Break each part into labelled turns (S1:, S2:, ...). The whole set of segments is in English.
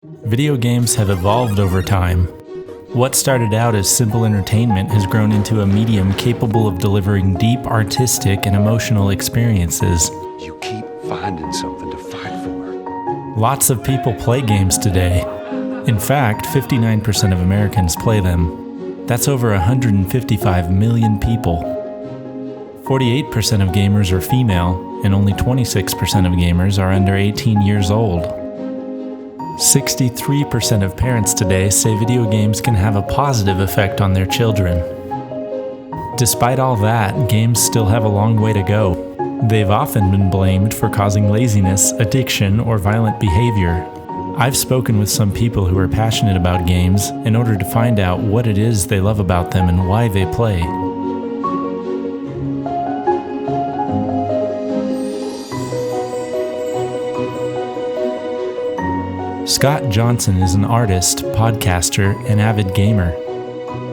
S1: Video games have evolved over time. What started out as simple entertainment has grown into a medium capable of delivering deep artistic and emotional experiences.
S2: You keep finding something to fight for.
S1: Lots of people play games today. In fact, 59% of Americans play them. That's over 155 million people. 48% of gamers are female, and only 26% of gamers are under 18 years old. 63% of parents today say video games can have a positive effect on their children. Despite all that, games still have a long way to go. They've often been blamed for causing laziness, addiction, or violent behavior. I've spoken with some people who are passionate about games in order to find out what it is they love about them and why they play. Scott Johnson is an artist, podcaster, and avid gamer.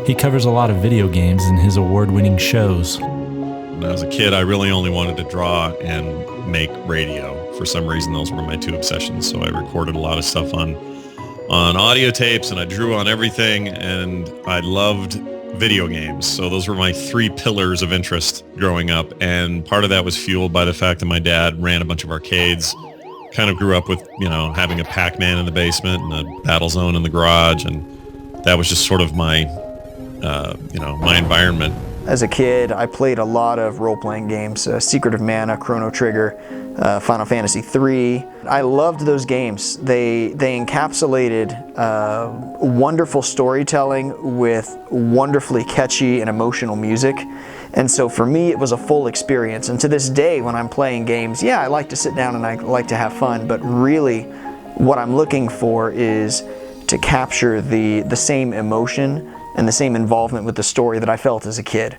S1: He covers a lot of video games in his award-winning shows.
S3: When I was a kid, I really only wanted to draw and make radio. For some reason, those were my two obsessions. So I recorded a lot of stuff on audio tapes, and I drew on everything, and I loved video games. So those were my three pillars of interest growing up. And part of that was fueled by the fact that my dad ran a bunch of arcades. Kind of grew up with, having a Pac-Man in the basement and a Battlezone in the garage, and that was just sort of my, my environment.
S4: As a kid, I played a lot of role-playing games, Secret of Mana, Chrono Trigger, Final Fantasy III. I loved those games. They encapsulated wonderful storytelling with wonderfully catchy and emotional music. And so for me, it was a full experience. And to this day, when I'm playing games, yeah, I like to sit down and I like to have fun, but really what I'm looking for is to capture the same emotion and the same involvement with the story that I felt as a kid.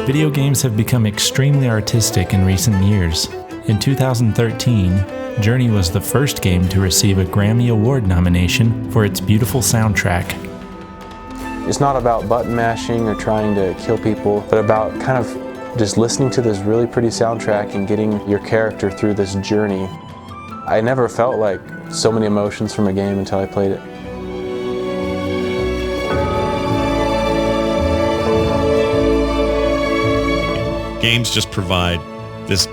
S1: Video games have become extremely artistic in recent years. In 2013, Journey was the first game to receive a Grammy Award nomination for its beautiful soundtrack.
S5: It's not about button mashing or trying to kill people, but about kind of just listening to this really pretty soundtrack and getting your character through this journey. I never felt like so many emotions from a game until I played it.
S3: Games just provide this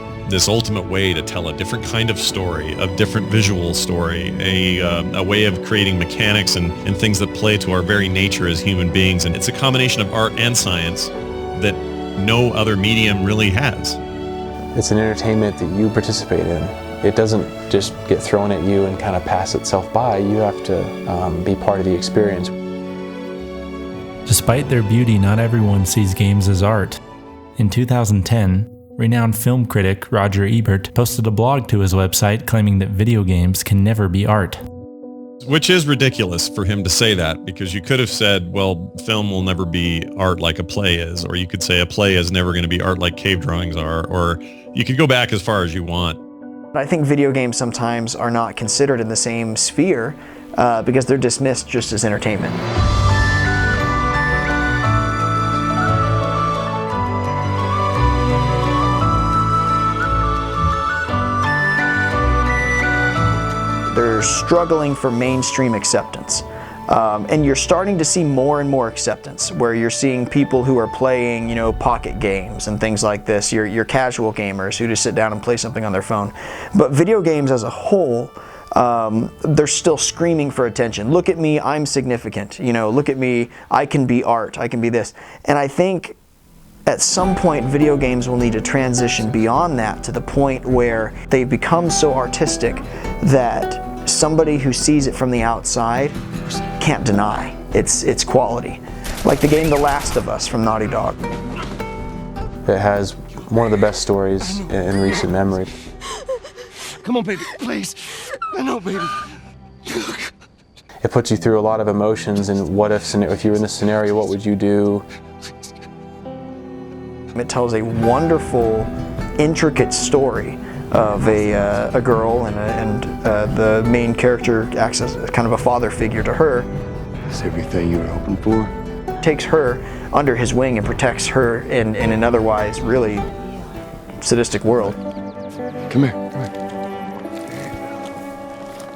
S3: ultimate way to tell a different kind of story, a different visual story, a way of creating mechanics and things that play to our very nature as human beings. And it's a combination of art and science that no other medium really has.
S5: It's an entertainment that you participate in. It doesn't just get thrown at you and kind of pass itself by. You have to be part of the experience.
S1: Despite their beauty, not everyone sees games as art. In 2010, renowned film critic Roger Ebert posted a blog to his website claiming that video games can never be art.
S3: Which is ridiculous for him to say that, because you could have said, well, film will never be art like a play is, or you could say a play is never going to be art like cave drawings are, or you could go back as far as you want.
S4: I think video games sometimes are not considered in the same sphere because they're dismissed just as entertainment. They're struggling for mainstream acceptance. And you're starting to see more and more acceptance, where you're seeing people who are playing, pocket games and things like this, your casual gamers who just sit down and play something on their phone. But video games as a whole, they're still screaming for attention. Look at me, I'm significant. Look at me, I can be art, I can be this. And I think at some point, video games will need to transition beyond that to the point where they become so artistic that somebody who sees it from the outside can't deny its quality. Like the game The Last of Us from Naughty Dog.
S5: It has one of the best stories in recent memory.
S2: Come on, baby, please. I know, baby.
S5: It puts you through a lot of emotions, and what if you were in this scenario, what would you do?
S4: It tells a wonderful, intricate story of a girl, and the main character acts as kind of a father figure to her.
S2: That's everything you were hoping for?
S4: Takes her under his wing and protects her in an otherwise really sadistic world.
S2: Come here. Come here.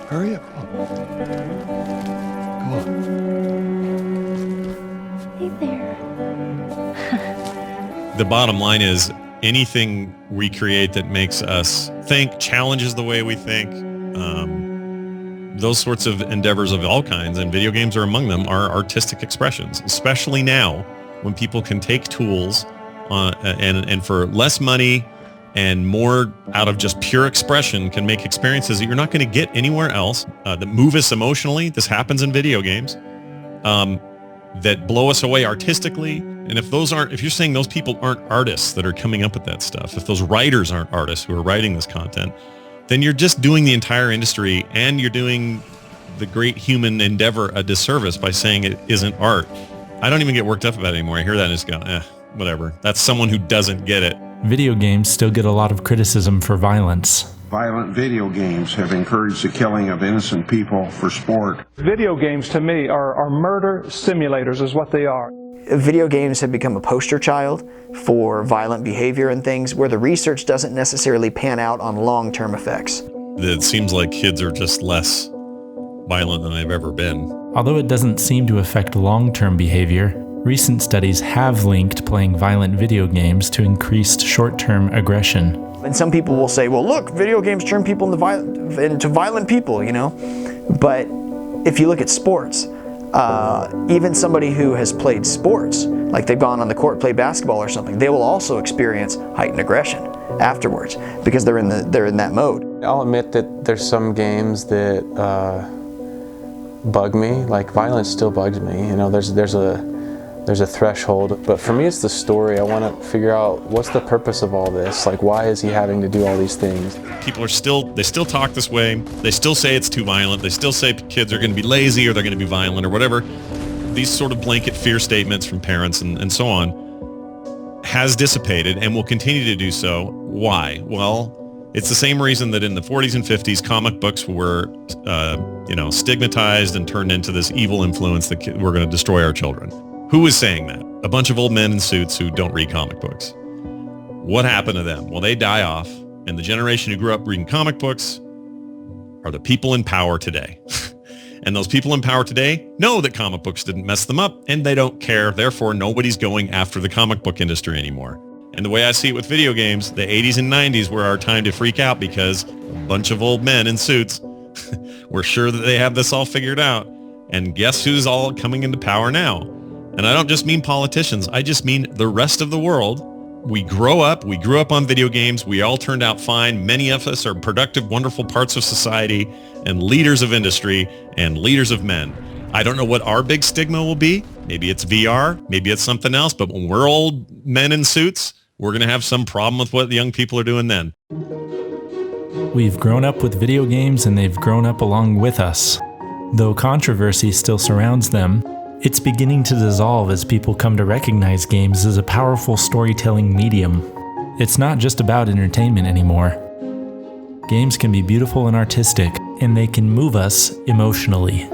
S2: Hurry up. Come on.
S6: Hey there.
S3: The bottom line is anything we create that makes us think, challenges the way we think, those sorts of endeavors of all kinds, and video games are among them, are artistic expressions, especially now when people can take tools and for less money and more out of just pure expression can make experiences that you're not going to get anywhere else, that move us emotionally. This happens in video games, that blow us away artistically. And if you're saying those people aren't artists that are coming up with that stuff, if those writers aren't artists who are writing this content, then you're just doing the entire industry and you're doing the great human endeavor a disservice by saying it isn't art. I don't even get worked up about it anymore. I hear that and just go, whatever. That's someone who doesn't get it.
S1: Video games still get a lot of criticism for violence.
S7: Violent video games have encouraged the killing of innocent people for sport.
S8: Video games, to me, are murder simulators, is what they are.
S4: Video games have become a poster child for violent behavior and things where the research doesn't necessarily pan out on long-term effects.
S3: It seems like kids are just less violent than they've ever been.
S1: Although it doesn't seem to affect long-term behavior, recent studies have linked playing violent video games to increased short-term aggression.
S4: And some people will say, well, look, video games turn people into violent people, you know? But if you look at sports, even somebody who has played sports, like they've gone on the court, played basketball or something, they will also experience heightened aggression afterwards because they're in that mode.
S5: I'll admit that there's some games that bug me. Like violence still bugs me. You know, there's a threshold. But for me, it's the story. I want to figure out what's the purpose of all this. Like, why is he having to do all these things?
S3: People they still talk this way. They still say it's too violent. They still say kids are going to be lazy or they're going to be violent or whatever. These sort of blanket fear statements from parents and so on has dissipated and will continue to do so. Why? Well, it's the same reason that in the 40s and 50s, comic books were, stigmatized and turned into this evil influence that we're going to destroy our children. Who is saying that? A bunch of old men in suits who don't read comic books. What happened to them? Well, they die off, and the generation who grew up reading comic books are the people in power today. And those people in power today know that comic books didn't mess them up, and they don't care. Therefore, nobody's going after the comic book industry anymore. And the way I see it with video games, the 80s and 90s were our time to freak out because a bunch of old men in suits were sure that they have this all figured out. And guess who's all coming into power now? And I don't just mean politicians. I just mean the rest of the world. We grew up on video games. We all turned out fine. Many of us are productive, wonderful parts of society and leaders of industry and leaders of men. I don't know what our big stigma will be. Maybe it's VR, maybe it's something else. But when we're old men in suits, we're going to have some problem with what the young people are doing then.
S1: We've grown up with video games and they've grown up along with us. Though controversy still surrounds them, it's beginning to dissolve as people come to recognize games as a powerful storytelling medium. It's not just about entertainment anymore. Games can be beautiful and artistic, and they can move us emotionally.